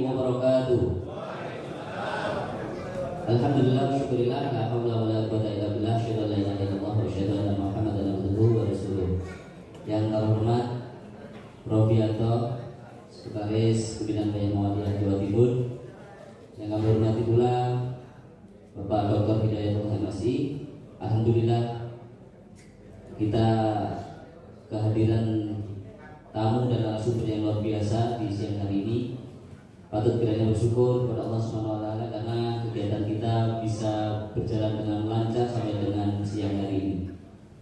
wabarakatuh. Alhamdulillah, syukurillah, la haula wala quwwata illa billah, syada la ilaha illallah wa syada anna Muhammadan abduhu wa rasuluh. Yang terhormat Prof. Yanto, Sekretaris Pimpinan Bayang Muhammadiyah Jawa Timur. Yang kami hormati pula Bapak Dr. Hidayatul MSI. Alhamdulillah kita kehadiran tamu dan narasumber yang luar biasa di siang hari ini. Patut kiranya bersyukur kepada Allah SWT karena kegiatan kita bisa berjalan dengan lancar sampai dengan siang hari ini.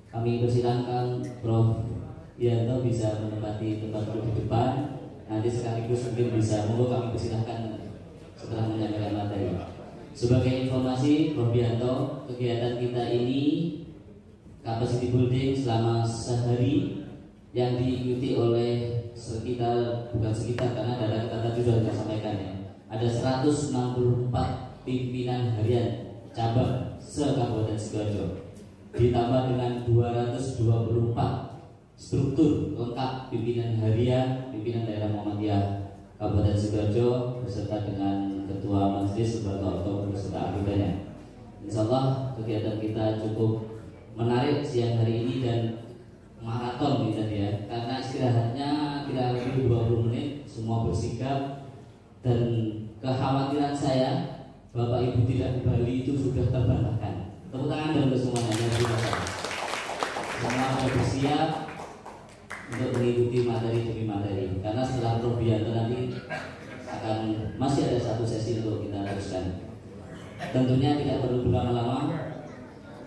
Kami persilahkan Prof. Yanto bisa menempati tempat duduk di depan. Nanti sekaligus mungkin bisa kami persilahkan setelah menyampaikan materi. Sebagai informasi, Prof. Yanto, kegiatan kita ini capacity building selama sehari yang diikuti oleh bukan sekitar karena data tadi sudah saya sampaikan ya. Ada 164 pimpinan harian cabang se-Kabupaten Sidoarjo, ditambah dengan 224 struktur lengkap pimpinan harian pimpinan daerah Muhammadiyah Kabupaten Sidoarjo beserta dengan ketua majelis beserta oktober beserta anggotanya. Insyaallah kegiatan kita cukup menarik siang hari ini dan maraton gitu ya, karena istirahatnya tidak lebih 20 menit, semua bersikap. Dan kekhawatiran saya Bapak Ibu tidak di Bali itu sudah terbantahkan. Tepuk tangan dan semuanya semua sudah bersiap untuk mengikuti materi demi materi, karena setelah Prof. Yanto nanti akan masih ada satu sesi untuk kita teruskan. Tentunya tidak perlu berlama-lama,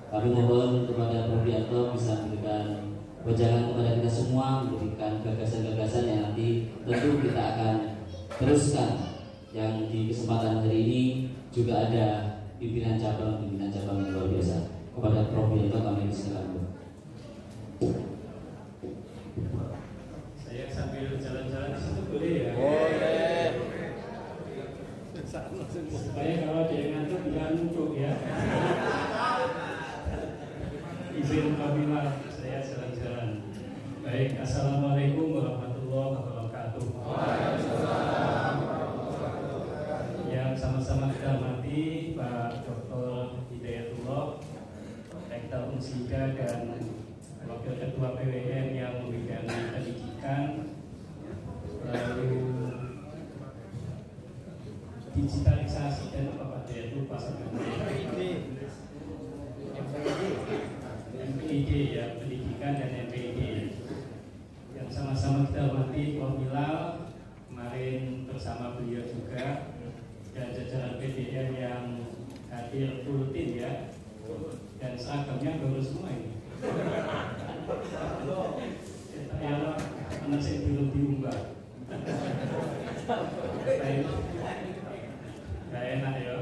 kami mohon kepada Prof. Yanto bisa memberikan wejangan kepada kita semua, memberikan gagasan-gagasan yang nanti tentu kita akan teruskan. Yang di kesempatan hari ini juga ada pimpinan cabang yang luar biasa. Kepada Prof. Yanto kami silakan. Saya sambil jalan-jalan di situ boleh ya? Boleh. Supaya kalau dia ngantuk jangan nunduk ya. Izin apabila saya jalan-jalan. Baik, assalamualaikum warahmatullahi wabarakatuh. Yang sama-sama kita hormati Pak Dr. Hidayatullah, Rektor Unsida dan Wakil Ketua PWN yang membidangi pendidikan, lalu digitalisasi dan apa Pak Hidayatullah pasangan MPID ya, pendidikan dan MPID yang sama-sama kita hormati Prof. Milal kemarin bersama beliau juga dan jajaran PDN yang hadir full tim ya, dan seragamnya baru semua ini. Ya, anak saya belum diunggah. Gak enak ya.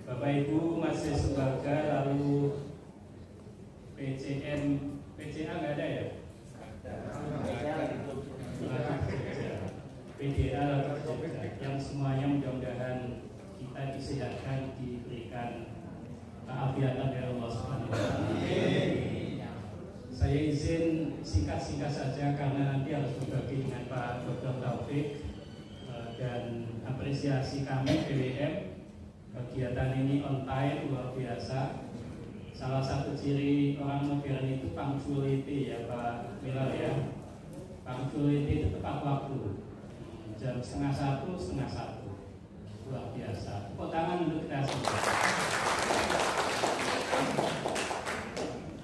Bapak Ibu masih sebagai lalu PCA nggak ada ya? PDA yang semuanya mudah-mudahan kita disehatkan, diberikan keafiatan dari Allah Subhanahu wa Ta'ala. Saya izin singkat-singkat saja karena nanti harus berbagi dengan Pak Dr. Taufik, dan apresiasi kami PWM kegiatan ini on time luar biasa. Salah satu ciri orang modern itu punctuality ya Pak Milal ya. Punctuality itu tepat waktu. Jam 12:30, luar biasa. Tepuk tangan untuk kita semua.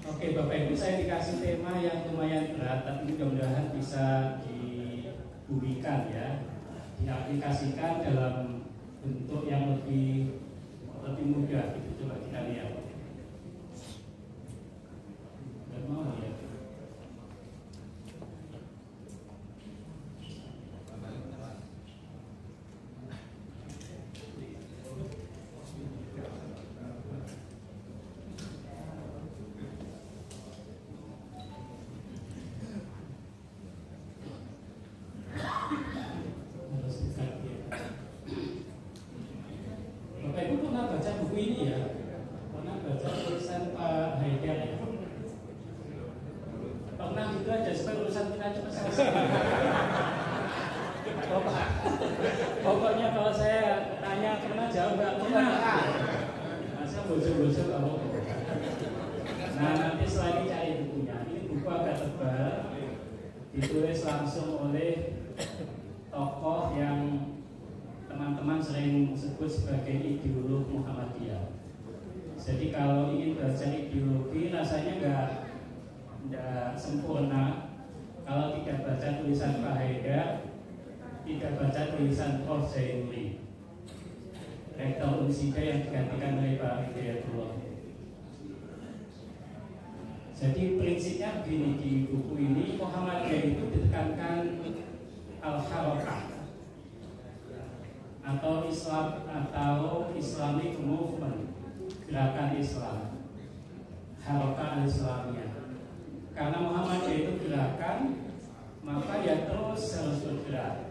Oke Bapak Ibu, saya dikasih tema yang lumayan berat, tapi mudah-mudahan bisa dibumikan ya, diaplikasikan dalam bentuk yang lebih mudah gitu. Coba kita lihat. Dan mau ya. Bapak Ibu pernah baca buku ini ya? Pernah baca tulisan Pak Haidar ya? Pernah gitu aja supaya urusan kita cepat selesai. jauh nggak pernah. Masa bocor-bocor kalau. Nah nanti setelah ini cari bukunya. Ini buku agak tebal, ditulis langsung oleh tokoh yang teman-teman sering sebut sebagai ideolog Muhammadiyah. Jadi kalau ingin belajar ideologi rasanya nggak sempurna kalau tidak baca tulisan Pak Haidar, tidak baca tulisan Prof. Zainuli, Rektor Unsida yang digantikan oleh Pak Hidayatullah. Jadi prinsipnya begini, di buku ini Muhammadiyah itu ditekankan al-harakah atau Islam atau Islamic movement, gerakan Islam, harakah al-Islamiyah. Karena Muhammadiyah itu gerakan, maka ya terus harus bergerak.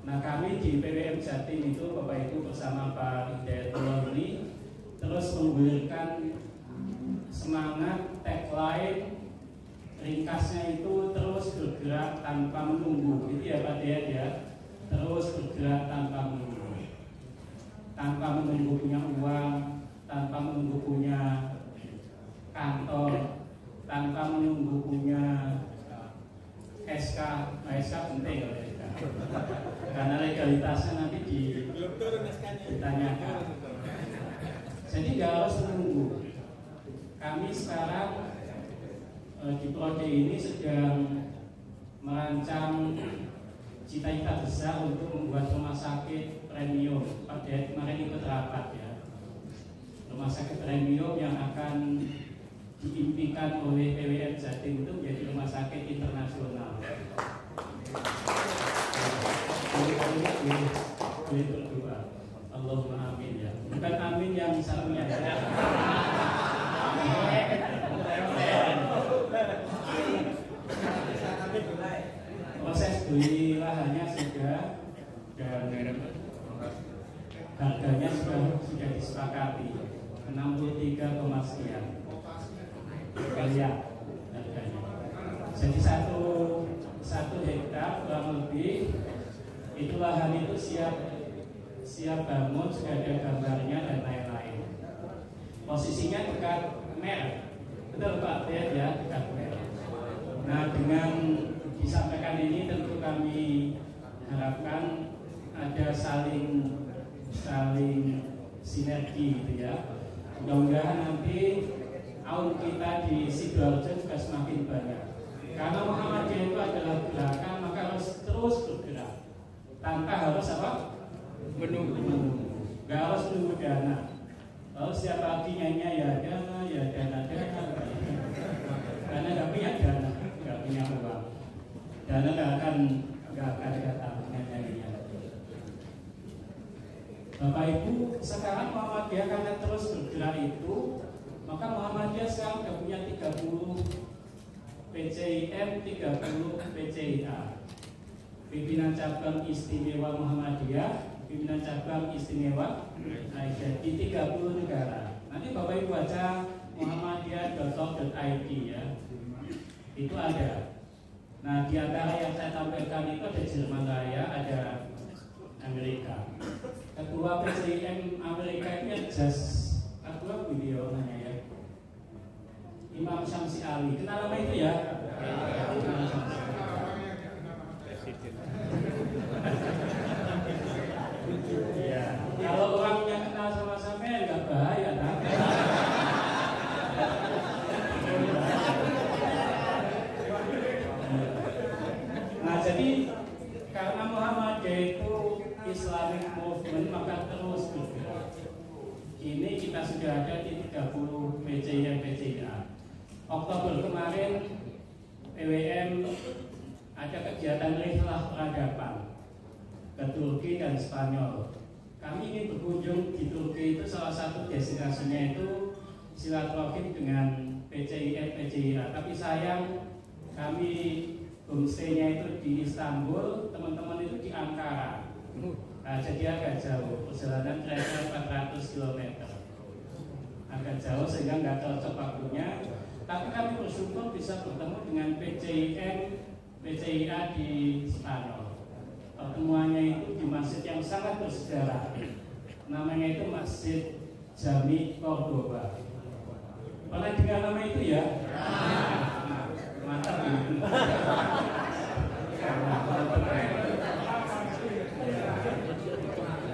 Nah kami di PWM Jatim itu Bapak Ibu bersama Pak Hidayatullah ini terus menggulirkan semangat tagline, ringkasnya itu terus bergerak tanpa menunggu. Itu ya Pak Dayat ya, terus bergerak tanpa menunggu, tanpa menunggu punya uang, tanpa menunggu punya kantor, tanpa menunggu punya SK. Nah, SK penting kalau SK, karena legalitasnya nanti ditanyakan. Jadi nggak harus menunggu. Kami sekarang di prodi ini sedang merancang cita-cita besar untuk membuat rumah sakit premium. Pada kemarin ikut rapat ya, rumah sakit premium yang akan diimpikan oleh PWM Jatim itu menjadi rumah sakit internasional. Boleh berdoa, Allahumma amin ya. Bukan amin yang misalnya. Proses beli lahannya sudah dan harganya sudah disepakati 63, sekian miliar harganya. Jadi satu hektar kurang lebih itu lahan itu siap bangun, sudah ada gambarnya dan lain-lain. Posisinya dekat Mer, betul Pak Ted ya, dekat Mer. Nah dengan disampaikan ini tentu kami harapkan ada saling sinergi gitu ya. Mudah-mudahan nanti aun kita di Sidoarjo juga semakin banyak. Karena Muhammadiyah itu adalah gerakan, maka harus terus bergerak tanpa harus apa? Menunggu. Gak harus menunggu dana. Lalu setiap pagi nyanyi ya dana. Karena gak punya dana, gak punya uang. Dana gak akan datang nyanyinya. Bapak Ibu, sekarang Muhammadiyah karena terus bergerak itu, maka Muhammadiyah sekarang sudah punya 30 PCIM, 30 PCIA, pimpinan cabang istimewa Muhammadiyah, pimpinan cabang istimewa Aisyah di 30 negara. Nanti Bapak Ibu baca muhammadiyah.org.id ya, itu ada. Nah di antara yang saya tampilkan itu ada Jerman Raya, ada Amerika. Ketua PCIM Amerika ini ketua video nanya ya, Imam Syamsi Ali, kenal nama itu ya? Ya, kalau orangnya kenal sama sampean nggak bahaya, kan? Nah, jadi karena Muhammadiyah itu Islamic movement, maka terus bergerak. Ini kita sudah ada di 30 PCIA. Oktober kemarin PWM ada kegiatan rihlah peradaban ke Turki dan Spanyol. Kami ingin berkunjung di Turki, itu salah satu destinasinya itu silaturahim dengan PCIA. Tapi sayang kami homestay-nya itu di Istanbul, teman-teman itu di Ankara. Nah, jadi agak jauh, perjalanan kira-kira 400 km, agak jauh sehingga nggak cocok waktunya. Tapi kami bersyukur bisa bertemu dengan PCIA di Spanyol. Pertemuannya itu di masjid yang sangat bersejarah, Namanya itu Masjid Jami Cordoba. Pernah dengar nama itu ya? Mantap ini.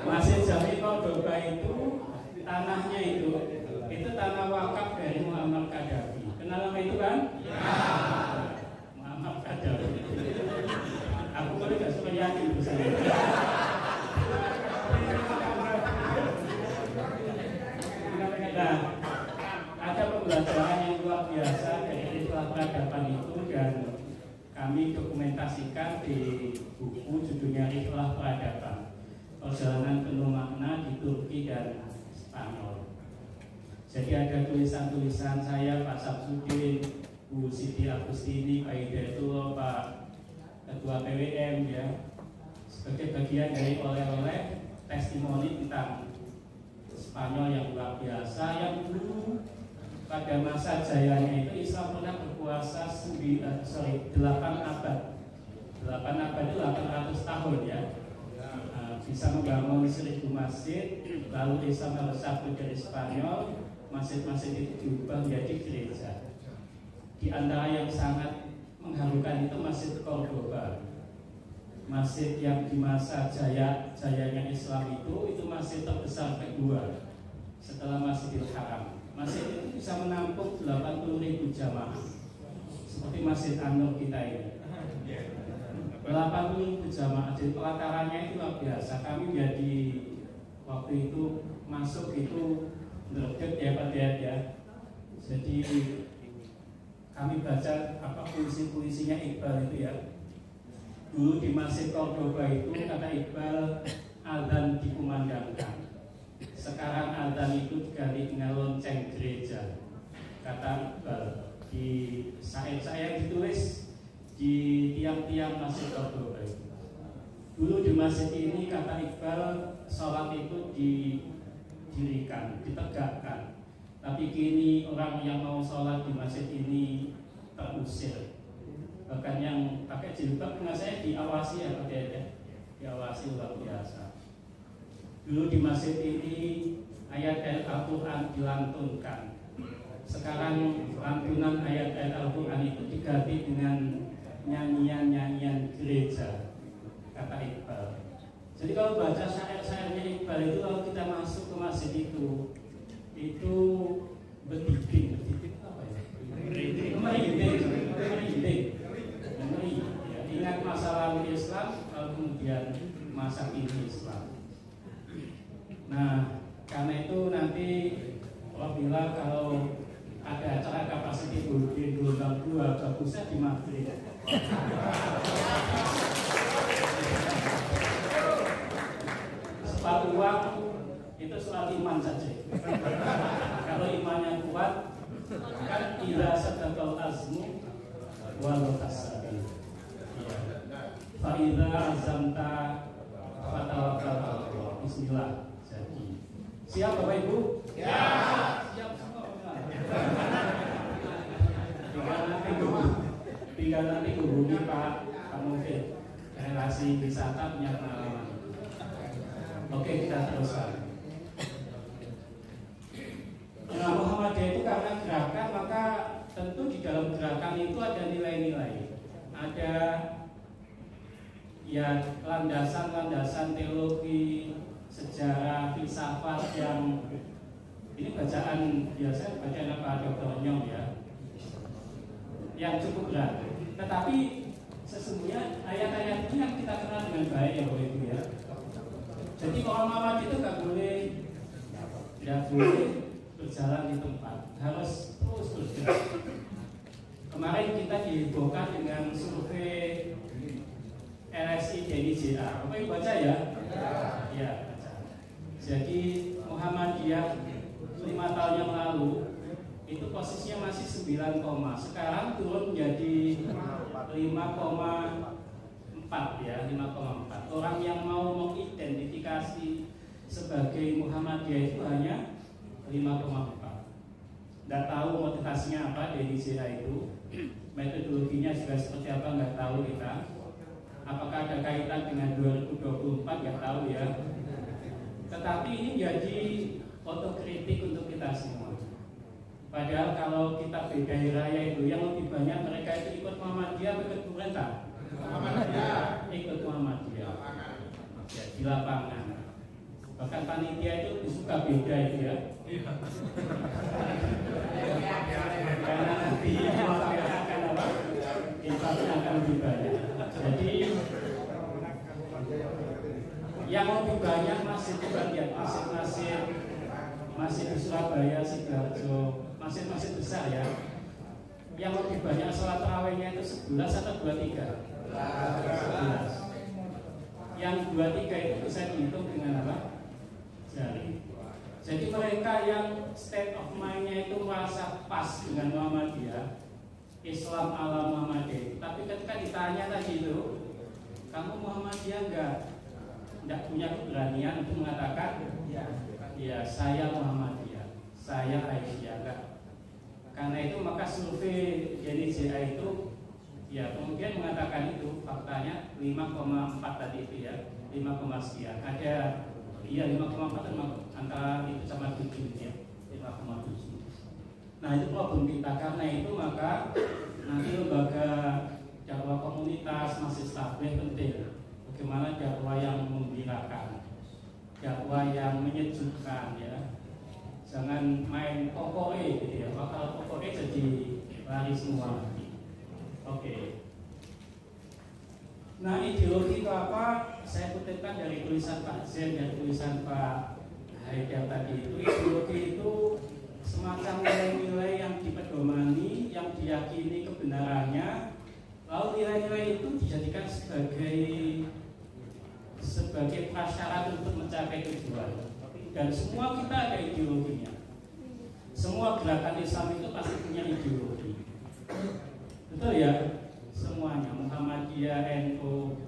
Masjid Jami Cordoba itu tanahnya itu tanah wakaf dari Muammar Gaddafi. Kenal nama itu kan? Muammar Gaddafi. Aku boleh gak suka yakin bersama. Nah, ada pembelajaran yang luar biasa dari istilah peradaban itu dan kami dokumentasikan di buku judulnya Ikhlas Peradaban, Perjalanan Penuh Makna di Turki dan Spanyol. Jadi ada tulisan-tulisan saya, Pak Samsudin, Bu Siti Agustini, Pak Hidayatullah, Pak Ketua PWM ya, sebagai bagian dari oleh-oleh testimoni tentang Spanyol yang luar biasa yang dulu pada masa jayanya itu Islam pernah berkuasa 8 abad. 8 abad itu 800 tahun ya. Bisa membangun 1000 masjid, lalu Islam harus cabut dari Spanyol, masjid-masjid itu diubah menjadi gereja. Di antara yang sangat mengharukan itu Masjid Cordoba. Masjid yang di masa jayanya Islam itu masjid terbesar kedua setelah Masjidil Haram. Masjid itu bisa menampung 80.000 jamaah seperti Masjid An-Nur kita ini. 80.000 jamaah, jadi pelatarannya itu luar biasa. Kami jadi waktu itu masuk itu deket ya Pak Diat ya. Jadi kami baca puisi-puisinya Iqbal itu ya. Dulu di Masjid Cordoba itu kata Iqbal azan dikumandangkan. Sekarang azan itu diganti dengan lonceng gereja. Kata Iqbal di syair-syair yang ditulis di tiang-tiang Masjid Cordoba itu. Dulu di masjid ini kata Iqbal sholat itu didirikan, ditegakkan. Tapi kini orang yang mau sholat di masjid ini terusir. Bahkan yang pakai jilbab dengan saya diawasi ya Pak ya, diawasi luar biasa. Dulu di masjid ini ayat-ayat Al-Quran dilantunkan. Sekarang lantunan ayat-ayat Al-Quran itu diganti dengan nyanyian-nyanyian gereja, kata Iqbal. Jadi kalau baca syair-syairnya Iqbal itu, kalau kita masuk ke masjid itu berdinding apa ya? Merinding. Ya, ingat masa lalu Islam, lalu kemudian masa kini Islam. Nah, karena itu nanti apabila kalau ada acara kapasiti di gelombang 2 bagusnya di Madrid. Sepatu uang itu soal iman saja. Kalau imannya kuat, kan ila sadaqal azmu wal tasabi. Fa idza azamta fatawakkal 'ala Allah. Bismillah. Jadi, siap Bapak Ibu? Ya. Siap semua. Tinggal nanti hubungi Pak Mufid, relasi wisata punya pengalaman. Oke, kita teruskan. Nah, Muhammadiyah itu karena gerakan, maka tentu di dalam gerakan itu ada nilai-nilai, ada ya landasan-landasan teologi, sejarah, filsafat yang ini bacaan biasa, bacaan Pak Dr. Nyong ya, yang cukup berat. Tetapi sesungguhnya ayat-ayat ini kan kita kenal dengan baik ya Bapak Ibu ya. Jadi orang Muhammad itu tidak boleh berjalan di tempat, harus terus bergerak. Kemarin kita dihebohkan dengan survei LSI DNIJA. Bapak Ibu baca ya? Ya, baca. Jadi Muhammadiyah 5 tahun yang lalu itu posisinya masih 9, sekarang turun menjadi 5,4 ya, 5,4. Orang yang mau mengidentifikasi sebagai Muhammadiyah itu hanya 5,4. Nggak tahu motivasinya apa dari DNIJA itu, metodologinya juga seperti apa nggak tahu kita. Apakah ada kaitan dengan 2024 nggak tahu ya. Tetapi ini jadi otokritik untuk kita semua. Padahal kalau kita beda raya itu yang lebih banyak mereka itu ikut Muhammadiyah atau ikut pemerintah? Ikut Muhammadiyah. Ya, di lapangan. Bahkan panitia itu suka beda itu ya. Karena nanti akan apa? Inflasi akan lebih banyak. Jadi yang lebih banyak masih bagian masih di Surabaya, Sidoarjo, masjid-masjid besar ya. Yang lebih banyak sholat tarawihnya itu 11 atau 23? 11. Yang 23 itu bisa dihitung dengan apa? Jari. Jadi mereka yang state of mind-nya itu merasa pas dengan Muhammadiyah, Islam ala Muhammadiyah. Tapi ketika ditanya tadi itu, kamu Muhammadiyah enggak punya keberanian untuk mengatakan ya saya Muhammadiyah, saya Aisyah enggak. Karena itu maka survei JNIJA itu ya kemudian mengatakan itu faktanya 5,4 tadi itu ya 5, sekian. Ada iya 5,4 antara itu sama 7 ya 5,7. Nah itu problem kita, karena itu maka nanti lembaga dakwah komunitas masih stabil penting. Bagaimana dakwah yang menggembirakan, dakwah yang menyejukkan ya. Jangan main pokoknya gitu ya. Kalau pokoknya jadi lari semua nanti. Oke. Nah ideologi itu apa? Saya kutipkan dari tulisan Pak Zen dan tulisan Pak Haidar tadi itu. Ideologi itu semacam nilai-nilai yang dipedomani, yang diyakini kebenarannya. Lalu nilai-nilai itu dijadikan sebagai prasyarat untuk mencapai tujuan. Dan semua kita ada ideologinya. Semua gerakan Islam itu pasti punya ideologi. Betul ya? Semuanya Muhammadiyah, NU.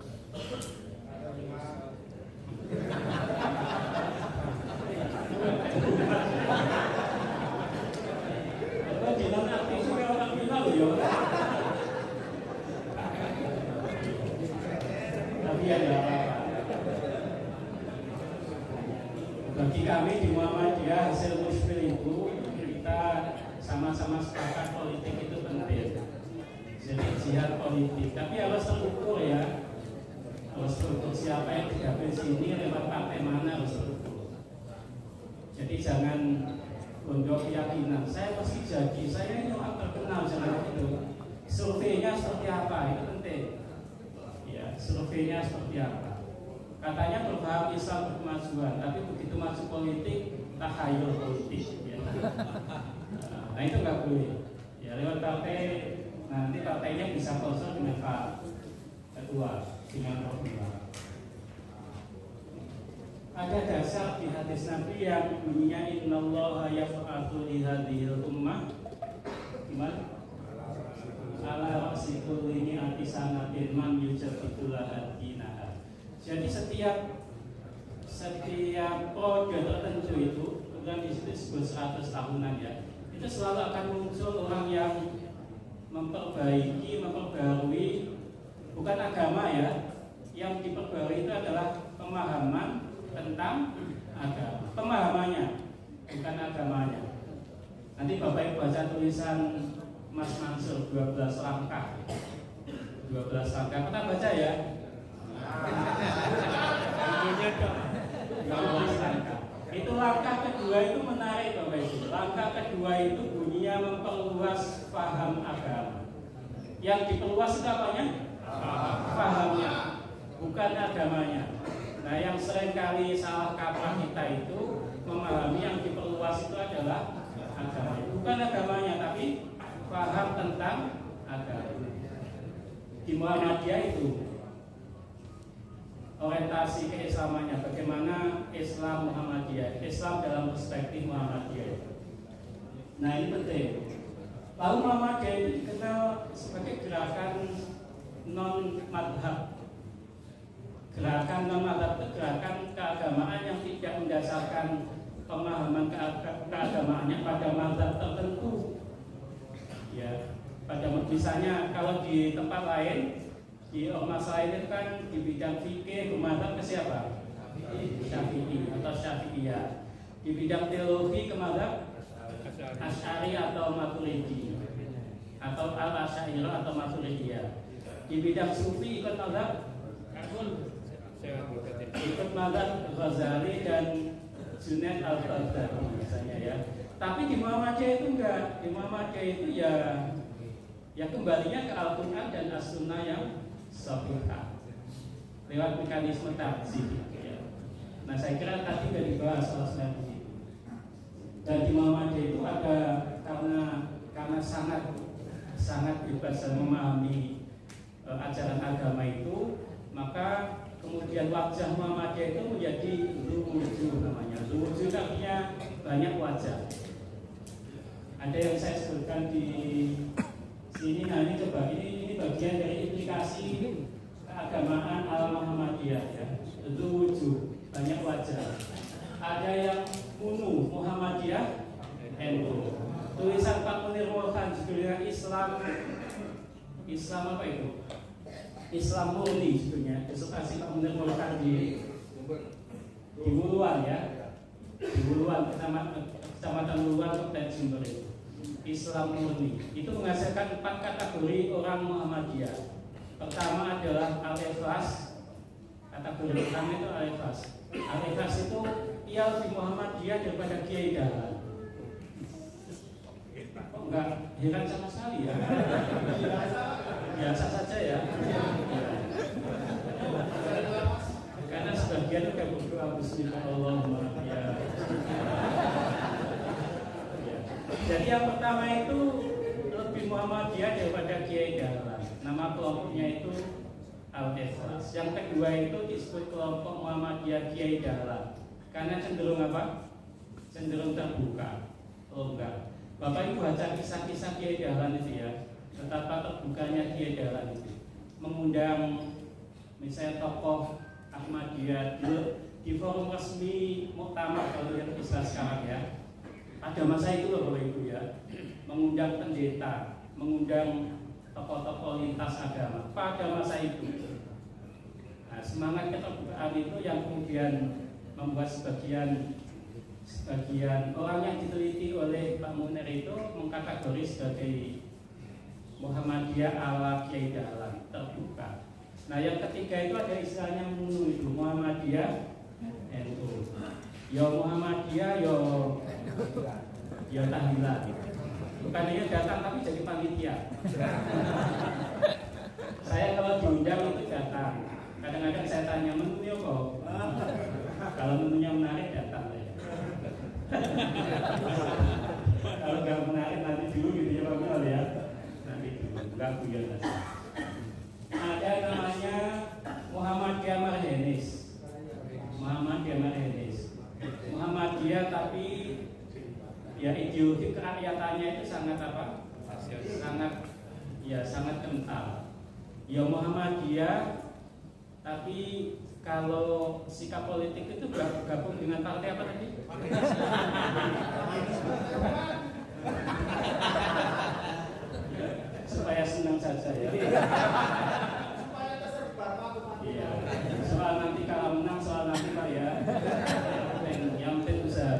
Apa bilang aktif orang bilang ya? Tapi ada apa-apa. Bagi kami di Muhammadiyah hasil musyfir itu kita sama-sama sepakat politik itu penting. Jadi jihad politik, tapi harus terukur ya. Harus terukur siapa yang didapat sini lewat partai mana harus terukur. Jadi jangan gondok keyakinan. Saya pasti jadi, saya ini orang terkenal jangan itu. Surveinya seperti apa itu penting. Ya, surveinya seperti apa. Katanya berpaham Islam berkemajuan, tapi begitu masuk politik, takhayul politik. Ya. Nah itu nggak boleh. Ya lewat partai, nanti partainya bisa kosong dengan Pak Ketua, dengan Rohimah. Ada dasar di hadis Nabi yang bunyinya innallaha yaf'atu li hadhil ummah. Gimana? Ala ra'si kulli mi'ati sanatin man yujaddidu laha dinaha. Jadi setiap periode tertentu itu, bukan di situ disebut 100 tahunan ya, itu selalu akan muncul orang yang memperbarui bukan agama ya, yang diperbarui itu adalah pemahaman tentang agama, pemahamannya bukan agamanya. Nanti Bapak Ibu baca tulisan Mas Mansur 12 langkah, 12 langkah, pernah baca ya? Itu langkah kedua itu menarik Bapak Ibu. Langkah kedua itu bunyinya memperluas paham agama. Yang diperluas itu apanya? Pahamnya, bukan agamanya. Nah yang sering kali salah kaprah kita itu memahami yang diperluas itu adalah agama, bukan agamanya, tapi paham tentang agama. Di Muhammadiyah itu orientasi keislamannya, bagaimana Islam Muhammadiyah, Islam dalam perspektif Muhammadiyah. Nah ini penting. Lalu Muhammadiyah itu dikenal sebagai gerakan non-madhab. Gerakan non-madhab itu gerakan keagamaan yang tidak mendasarkan pemahaman keagamaannya pada madhab tertentu. Ya, pada misalnya kalau di tempat lain, di ormas lain itu kan di bidang fikih bermadhab ke siapa? Syafi'i atau Syafi'i Salafiyah. Di bidang teologi ke mazhab Asy'ari atau Maturidi atau Al-Asy'ariyah atau Maturidiyah. Di bidang sufi ikut mazhab Ghazali dan Junaid Al-Baghdadi misalnya ya. Tapi di Muhammadiyah itu enggak. Di Muhammadiyah itu ya kembalinya ke Al-Quran dan As-Sunnah yang sahihah lewat mekanisme tarjih ya. Nah saya kira tadi sudah dibahas soal itu. Dan di Muhammadiyah itu ada karena sangat bebas dan memahami ajaran agama itu, maka kemudian wajah Muhammadiyah itu menjadi luwujuh namanya. Luwujuh artinya banyak wajah. Ada yang saya sebutkan di sini. Nah ini coba ini bagian dari implikasi keagamaan al-Muhammadiyah ya. Luwujuh, banyak wajah. Ada yang UNU Muhammadiyah NU. Tulisan Pak Munir Mohan judulnya Islam apa itu? Islam murni judulnya. Besok kasih Pak Munir Mohan di Wuluan ya. Di Wuluan, Kecamatan Wuluan, Kabupaten Jember itu. Islam murni. Itu menghasilkan 4 kategori orang Muhammadiyah. Pertama adalah Al-Ikhlas. Kategori pertama itu Al-Ikhlas. Al-Ikhlas itu ia lebih Muhammadiyah daripada Kiai Dahlan. Kok enggak heran sama sekali ya? Biasa saja ya. Karena sebagian udah berdoa Bismillahirrahmanirrahim ya. Jadi yang pertama itu lebih Muhammadiyah daripada Kiai Dahlan. Nama kelompoknya itu Al-Ikhlas. Yang kedua itu disebut kelompok Muhammadiyah Kiai Dahlan. Karena cenderung apa? Cenderung terbuka. Oh enggak. Bapak Ibu baca kisah-kisah Kiai Dahlan itu ya. Betapa terbukanya Kiai Dahlan itu. Mengundang misalnya tokoh Ahmadiyah di forum resmi Muktamar kalau yang Islam sekarang ya. Pada masa itu loh Bapak Ibu ya. Mengundang pendeta, mengundang tokoh-tokoh lintas agama pada masa itu. Nah, semangat keterbukaan itu yang kemudian membuat sebagian orang yang diteliti oleh Pak Munir itu mengkategori sebagai Muhammadiyah ala Kiai Dahlan, terbuka. Nah yang ketiga itu ada istilahnya MUNU itu, Muhammadiyah NU. Ya Muhammadiyah, ya tahlilan. Bukan dia datang tapi jadi panitia. Saya kalau diundang itu datang. Kadang-kadang saya tanya menunya kok. Kalau menunya menarik datang ya. Kalau nggak menarik nanti dulu gitu ya Pak Mel ya. Nanti dulu, nggak buyar saja. Ada namanya Muhammadiyah Marhenis. Muhammadiyah Marhenis. Muhammadiyah tapi ya ideologi kerakyatannya itu sangat apa? Sangat kental. Ya Muhammadiyah tapi kalau sikap politik itu gabung dengan partai apa tadi? Supaya senang saja ya. Iya. Soal nanti kalau menang, soal nanti Pak ya. Yang penting usaha.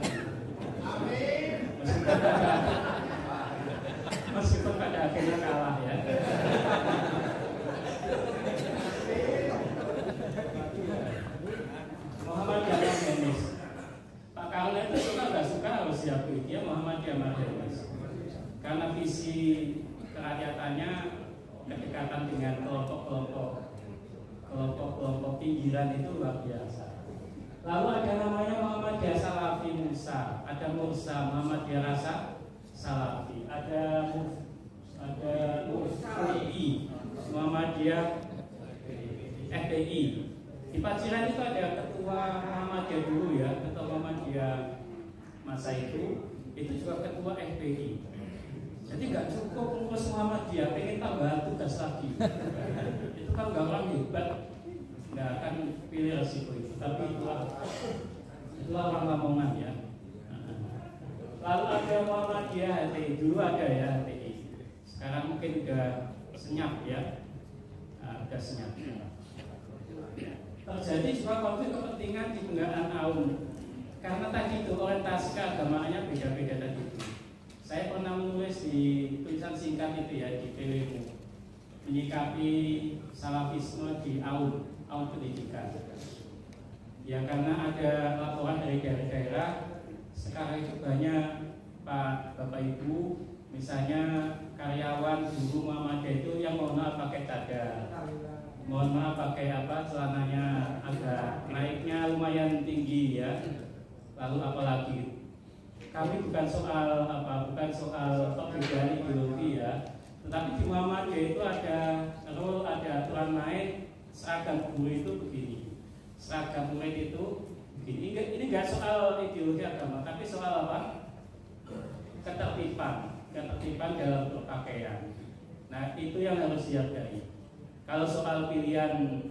Meskipun pada akhirnya kalah ya. Muhammadiyah Marhenis. Pak Karno itu suka nggak suka harus diakui dia Muhammadiyah Marhenis. Karena visi kerakyatannya kedekatan dengan kelompok pinggiran itu luar biasa. Lalu ada namanya Muhammadiyah Salafi Musa, ada Mursa Muhammadiyah Rasa Salafi, ada FPI Muhammadiyah FPI. Di Paciran itu ada ketua Muhammadiyah dulu ya, ketua Muhammadiyah masa itu juga ketua FPI. Jadi nggak cukup ngurus Muhammadiyah, pengen tambahan tugas lagi. Itu kan nggak orang hebat, nggak akan pilih resiko itu. Tapi itulah orang Lamongan ya. Lalu ada Muhammadiyah HTI, dulu ada ya HTI. Sekarang mungkin udah senyap ya, udah senyap. Terjadi juga konflik kepentingan di Bendaan Aun karena tadi itu orientasi keagamaannya beda-beda tadi itu. Saya pernah menulis di tulisan singkat itu ya di PWMU, menyikapi salafisme di AUN pendidikan. Ya karena ada laporan dari daerah-daerah sekarang itu banyak Pak Bapak Ibu, misalnya karyawan guru Muhammadiyah itu yang mohon maaf pakai cadar, mohon maaf pakai celananya agak naiknya lumayan tinggi ya. Lalu apalagi kami bukan soal perbedaan ideologi ya, tetapi di Muhammadiyah itu ada aturan main seragam guru itu begini, seragam murid itu begini. Ini nggak soal ideologi agama, tapi soal ketertiban dalam berpakaian. Nah itu yang harus dihargai. Kalau soal pilihan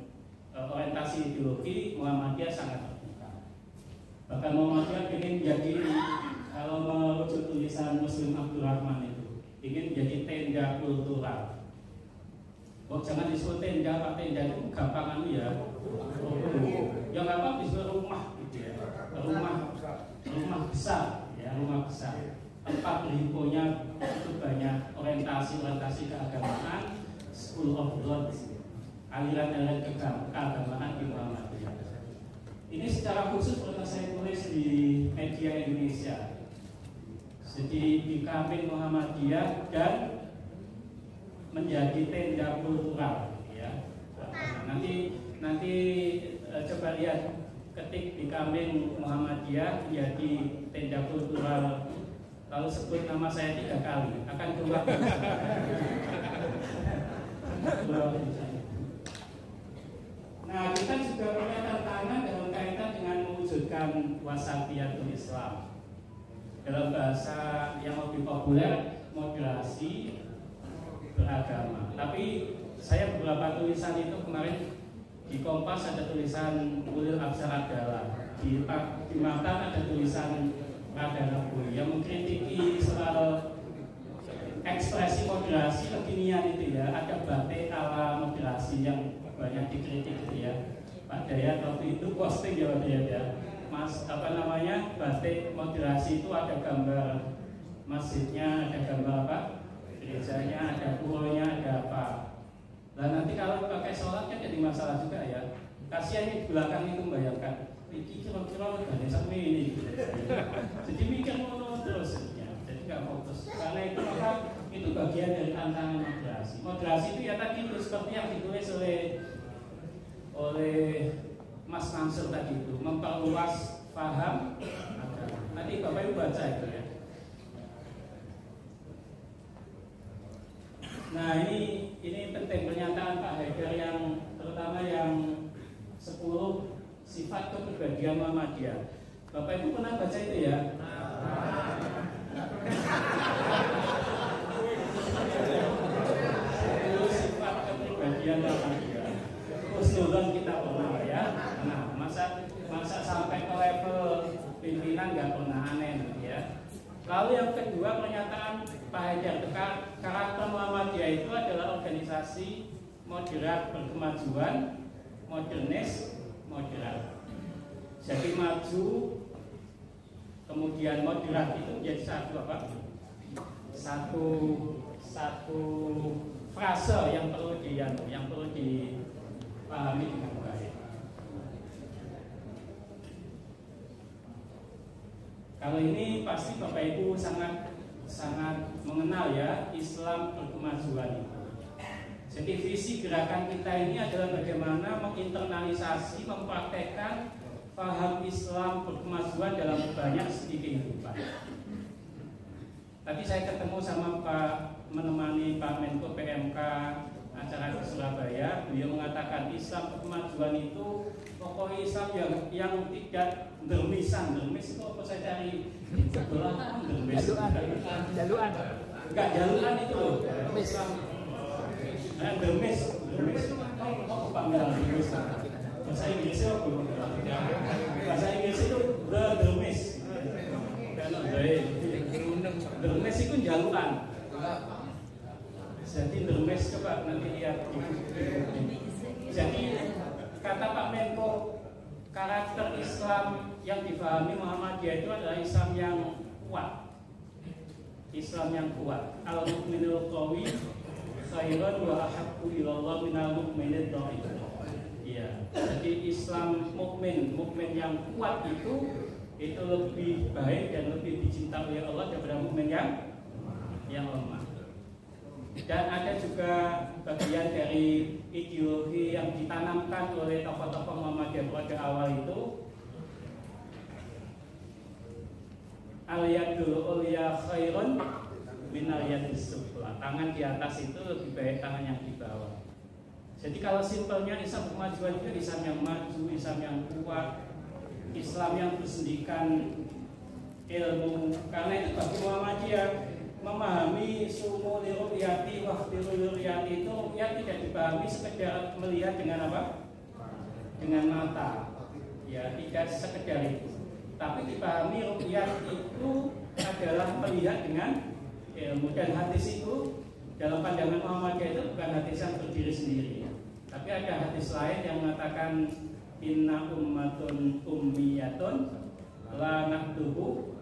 orientasi ideologi, Muhammadiyah sangat terbuka. Bahkan Muhammadiyah ingin menjadi, kalau merujuk tulisan Muslim Abdurrahman itu, ingin menjadi tenda kultural. Jangan disebut tenda, Pak, tenda itu gampang ya. Ya nggak apa-apa disebut rumah gitu ya. Rumah besar ya, rumah besar. Tempat berhimpunnya itu banyak orientasi keagamaan, School of Thought, aliran-aliran keagamaan di Muhammadiyah. Ini secara khusus pernah saya tulis di media Indonesia. Jadi Becoming Muhammadiyah dan menjadi tenda kultural, ya. Nanti coba lihat, ketik Becoming Muhammadiyah menjadi tenda kultural. Lalu sebut nama saya 3 kali, akan keluar. Nah, kita juga punya tantangan dalam kaitan dengan mewujudkan wasatiyatul Islam. Dalam bahasa yang lebih populer, moderasi beragama. Tapi saya beberapa tulisan itu kemarin di Kompas ada tulisan Ulil Absar adalah, di Matan ada tulisan Radana Boy yang mengkritiki soal ekspresi moderasi kekinian itu ya. Ada batik ala moderasi yang banyak dikritik itu ya. Pak Dayat waktu itu posting ya Pak Dayat ya, batik moderasi itu ada gambar masjidnya, ada gambar gerejanya, ada puronya, ada apa. Dan nanti kalau pakai sholatnya jadi masalah juga ya. Kasihan di belakang itu membayangkan ini kira-kira dari sampai ini gitu. Jadi mikir terus ya. Jadi nggak fokus. Karena itu maka itu bagian dari tantangan moderasi. Moderasi itu ya tadi itu seperti yang ditulis oleh Mas Mansur tadi itu, memperluas paham agama. Nanti Bapak Ibu baca itu ya. Nah ini penting pernyataan Pak Haidar yang terutama yang 10 sifat kepribadian Muhammadiyah. Bapak Ibu pernah baca itu ya? Sifat kepribadian Muhammadiyah. Usulan kita pernah ya. Nah, masa sampai ke level pimpinan nggak pernah aneh ya. Lalu yang kedua pernyataan Pak Haidar, karakter Muhammadiyah itu adalah organisasi moderat berkemajuan, modernis, moderat. Jadi maju, kemudian moderat itu menjadi satu frase yang perlu dipahami dengan baik. Kalau ini pasti Bapak Ibu sangat mengenal ya Islam berkemajuan itu. Jadi visi gerakan kita ini adalah bagaimana menginternalisasi, mempraktekkan paham Islam berkemajuan dalam banyak segi kehidupan. Tadi saya ketemu sama menemani Pak Menko PMK acara di Surabaya. Beliau mengatakan Islam berkemajuan itu pokok Islam yang tidak dermisan. Dermis itu apa saya cari? Jaluan. Enggak, jaluan itu loh. Islam. Dermis. Oh, panggilan dermis. Bahasa Inggrisnya apa? Bahasa Inggris itu dermis. Dermis itu jaluan. Jadi dermis coba nanti lihat. Jadi kata Pak Menko, karakter Islam yang difahami Muhammadiyah itu adalah Islam yang kuat. Islam yang kuat. Al-mu'minul qawi khairan wa ahabbu ilallah minal mu'minid dhaif. Iya. Jadi Islam mukmin yang kuat itu lebih baik dan lebih dicintai oleh Allah daripada mukmin yang lemah. Dan ada juga bagian dari ideologi yang ditanamkan oleh tokoh-tokoh Muhammadiyah pada awal itu, al-yadul ulya khairun min al-yadis sufla. Tangan di atas itu lebih baik tangan yang di bawah. Jadi kalau simpelnya Islam kemajuan itu Islam yang maju, Islam yang kuat, Islam yang bersendikan ilmu. Karena itu bagi Muhammadiyah memahami sumu liruyati wahtiru liruyati itu ya tidak dipahami sekedar melihat dengan apa? Dengan mata. Ya, tidak sekedar itu. Tapi dipahami ru'yat itu adalah melihat dengan ilmu. Dan hadis itu dalam pandangan Muhammadiyah itu bukan hadis yang berdiri sendiri. Tapi ada hadis lain yang mengatakan inna ummatun ummiyatun la naktubu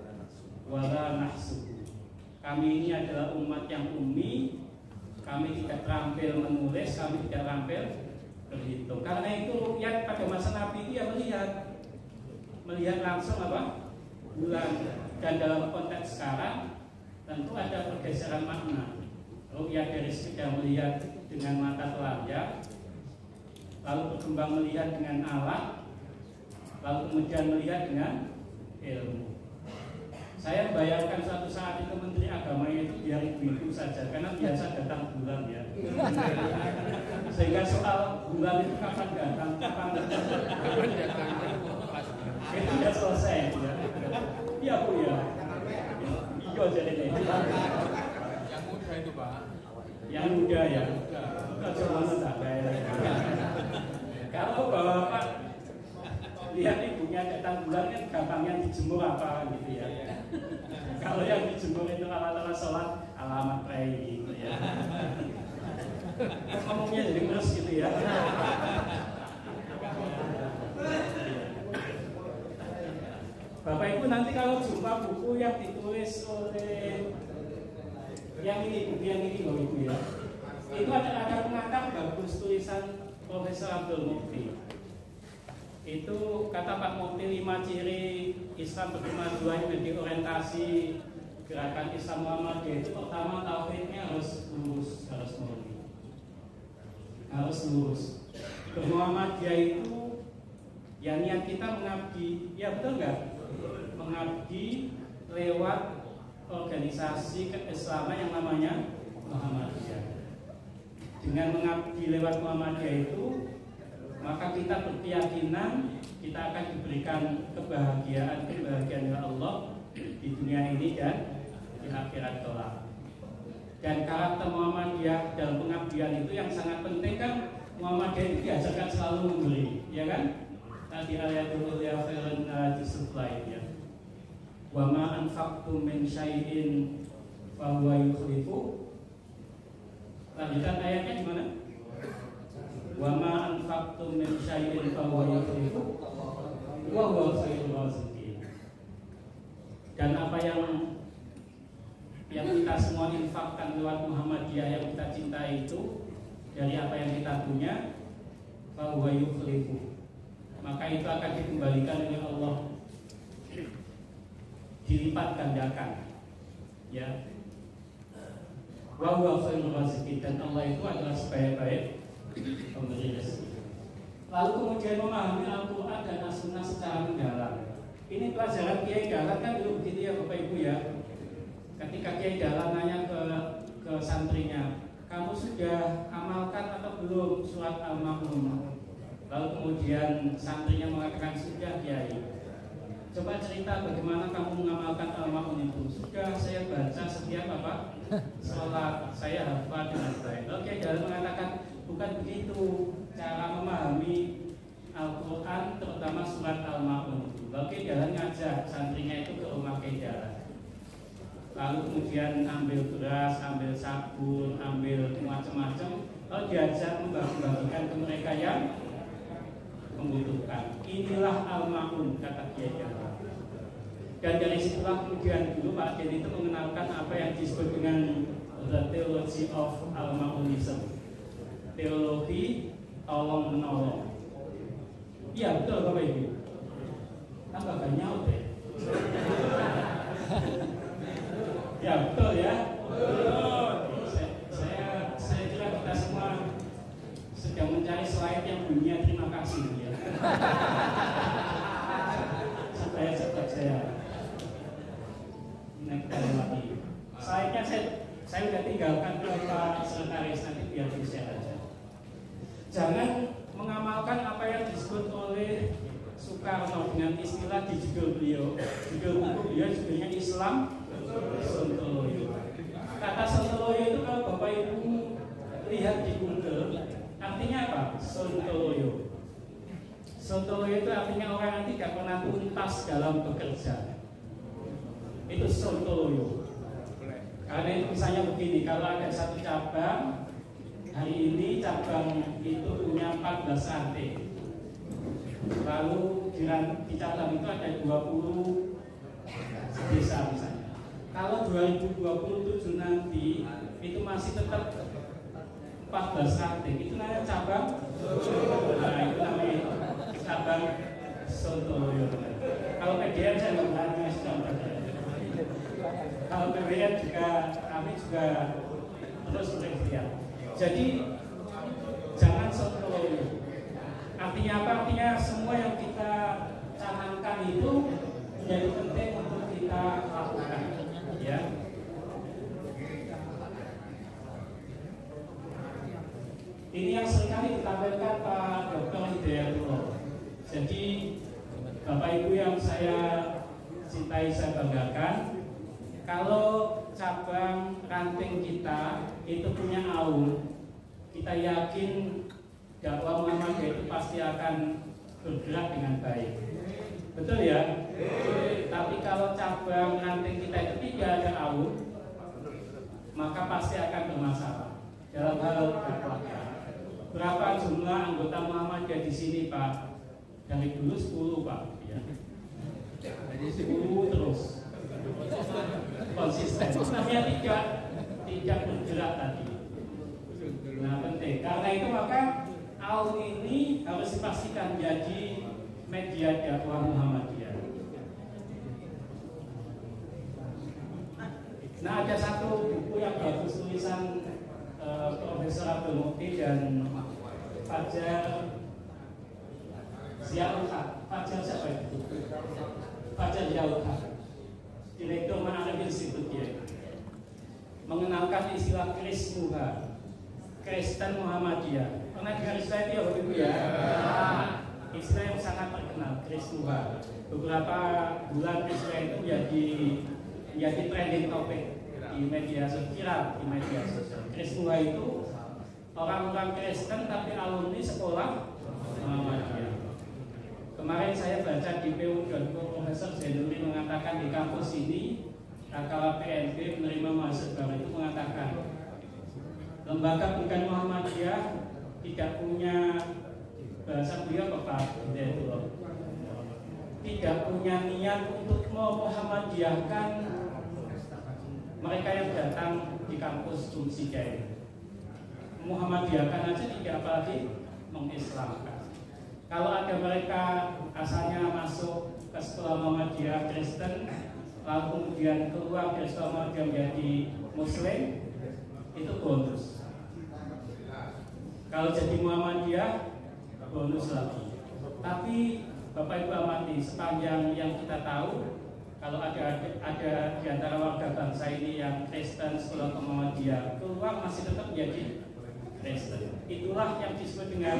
wa la nahsubu. Kami ini adalah umat yang ummi, kami tidak terampil menulis, kami tidak terampil berhitung. Karena itu ru'yat pada masa Nabi itu ya melihat langsung apa? Bulan. Dan dalam konteks sekarang tentu ada pergeseran makna. Ru'yat dari sekedar melihat dengan mata telanjang, lalu berkembang melihat dengan alat, lalu kemudian melihat dengan ilmu. Saya bayangkan suatu saat itu Menteri Agamanya itu biar ibu-ibu saja, karena biasa datang bulan ya. Sehingga soal bulan itu kapan datang, kapan itu sudah selesai ya. Iya Bu ya. Iya jadi ini. Yang muda itu Pak. Yang muda ya. Coba tak kayak. Kalau Bapak lihat ibunya datang bulan kan gampangnya dijemur apa gitu ya. Kalau yang dijemur itu alat-alat sholat alamat pray gitu ya. Ngomongnya jadi terus gitu ya. Bapak Ibu nanti kalau jumpa buku yang ditulis oleh yang ini Bapak Ibu ya, itu ada pengantar bagus tulisan Profesor Abdul Mufti. Itu kata Pak Mufti 5 ciri Islam berkemajuan menjadi orientasi gerakan Islam Muhammadiyah itu pertama tauhidnya harus lurus, harus murni, harus lurus. Muhammadiyah itu ya niat kita mengabdi, ya betul nggak? Mengabdi lewat organisasi keislaman yang namanya Muhammadiyah. Dengan mengabdi lewat Muhammadiyah itu, maka kita berkeyakinan kita akan diberikan kebahagiaan oleh Allah di dunia ini dan di akhirat kelak. Dan karakter Muhammadiyah dalam pengabdian itu yang sangat penting kan, Muhammadiyah itu diajarkan selalu memberi, ya kan? Tadi ayatul ya khairan disuflain ya. Wa ma anfaqtum min syai'in fa huwa yukhlifu. Lanjutan ayatnya gimana? Wa ma anfaqtum min syai'in fa huwa yukhlifu wa huwa khairur raziqin. Dan apa yang kita semua infakkan lewat Muhammadiyah yang kita cintai itu dari apa yang kita punya, fa huwa yukhlifu, maka itu akan dikembalikan oleh Allah, dilipat gandakan ya. Wa huwa khairur raziqin, dan Allah itu adalah sebaik-baik pemberi rezeki. Lalu kemudian memahami Al-Quran dan As-Sunnah secara mendalam. Ini pelajaran Kiai Dahlan kan dulu begitu ya Bapak Ibu ya. Ketika Kiai Dahlan nanya ke santrinya, kamu sudah amalkan atau belum surat Al-Ma'un? Lalu kemudian santrinya mengatakan, sudah Kiai. Coba cerita bagaimana kamu mengamalkan Al-Ma'un itu. Sudah, saya baca setiap apa? Sholat, saya hafal dengan baik. Lalu Kiai Dahlan mengatakan, bukan begitu cara memahami Al-Quran, terutama surat Al-Ma'un itu. Lalu Kiai Dahlan ngajak santrinya itu ke rumah Kiai Dahlan. Lalu kemudian ambil beras, ambil sabun, ambil macam-macam. Lalu diajak membagi-bagikan ke mereka yang membutuhkan. Inilah al-ma'un, kata Kiai Jawa. Dan dari situlah kemudian dulu Pak Den itu mengenalkan apa yang disebut dengan the theology of al-ma'unism, teologi tolong menolong. Iya betul Bapak Ibu. Tambah banyak deh. Ya betul ya. Saya kira kita semua sedang mencari slide yang bunyinya terima kasih ya. Supaya cepat saya naik lagi. Slide-nya saya udah tinggalkan ke Pak Sekretaris, nanti biar di-share aja. Jangan mengamalkan apa yang disebut oleh Soekarno dengan istilah di judul beliau. Judul buku beliau judulnya Islam Sontoloyo. Kata Sontoloyo itu kalau Bapak Ibu lihat di Google, artinya apa? Sontoloyo. Sontoloyo itu artinya orang yang tidak pernah tuntas dalam bekerja. Itu Sontoloyo. Karena itu misalnya begini, kalau ada satu cabang, hari ini cabang itu punya 14 ranting. Lalu di cabang itu ada 20 desa misalnya. Kalau 2027 nanti itu masih tetap 14 ranting, itu namanya cabang. Nah, itu namanya cabang Sontoloyo. Kalau PDN saya nggak berani sedang berada. Kalau PBN juga kami juga terus berikhtiar. Jadi jangan Sontoloyo. Artinya apa? Artinya semua yang kita canangkan itu menjadi penting untuk kita lakukan. Ya. Ini yang seringkali ditampilkan Pak Dr. Hidayatullah. Jadi Bapak Ibu yang saya cintai, saya banggakan, kalau cabang ranting kita itu punya aul, kita yakin dakwah Muhammadiyah itu pasti akan bergerak dengan baik. Betul ya? Tapi kalau cabang ranting kita itu tidak ada aul, maka pasti akan bermasalah dalam hal dakwah. Berapa jumlah anggota Muhammadiyah di sini Pak? Dari dulu 10 Pak. Ya. Jadi 10 terus. Konsisten. Namanya tidak bergerak tadi. Nah penting. Karena itu maka aul ini harus dipastikan jadi media dakwah Muhammadiyah. Nah ada satu buku yang bagus tulisan Profesor Abdul Mukti dan Fajar Ziaul Haq. Fajar siapa itu? Fajar Ziaul Haq, Direktur Ma'arif Institute ya. Mengenalkan istilah Krismuha, Kristen Muhammadiyah. Pernah dengar istilah itu ya Bapak Ibu ya? Istilah yang sangat terkenal, Krismuha. Beberapa bulan istilah itu menjadi trending topik di media sosial, Krismuha itu orang-orang Kristen tapi alumni sekolah Muhammadiyah. Kemarin saya baca di PU.go, Profesor Zainuri mengatakan di kampus ini kala PNB menerima mahasiswa baru itu mengatakan lembaga pendidikan Muhammadiyah tidak punya, bahasa beliau Pak Hidayatullah, tidak punya niat untuk memuhammadiyahkan mereka yang datang di kampus Unsika. Muhammadiyahkan aja tidak, apalagi mengislamkan. Kalau ada mereka asalnya masuk ke sekolah Muhammadiyah Kristen, lalu kemudian keluar dari sekolah Muhammadiyah menjadi Muslim, itu bonus. Kalau jadi Muhammadiyah, bonus lagi. Tapi Bapak Ibu amati, sepanjang yang kita tahu, kalau ada di antara warga bangsa ini yang Kristen sekolah Muhammadiyah keluar masih tetap menjadi Kristen. Itulah yang disebut dengan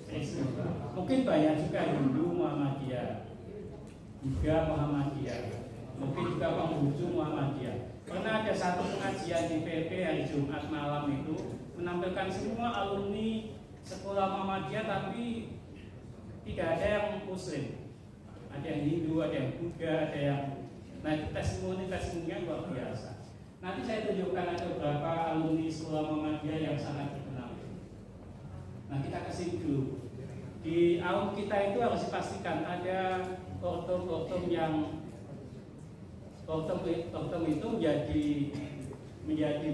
Kristen. Mungkin banyak juga Hindu Muhammadiyah, juga Muhammadiyah, mungkin juga Konghucu Muhammadiyah. Pernah ada satu pengajian di PP hari Jumat malam itu menampilkan semua alumni sekolah Muhammadiyah, tapi tidak ada yang Muslim. Ada yang Hindu, ada yang Buddha, ada yang testimoni-testimoninya luar biasa. Nanti saya tunjukkan ada beberapa alumni sekolah Muhammadiyah yang sangat terkenal. Nah kita kesini dulu. Di AUM kita itu harus dipastikan ada ortom yang ortom itu menjadi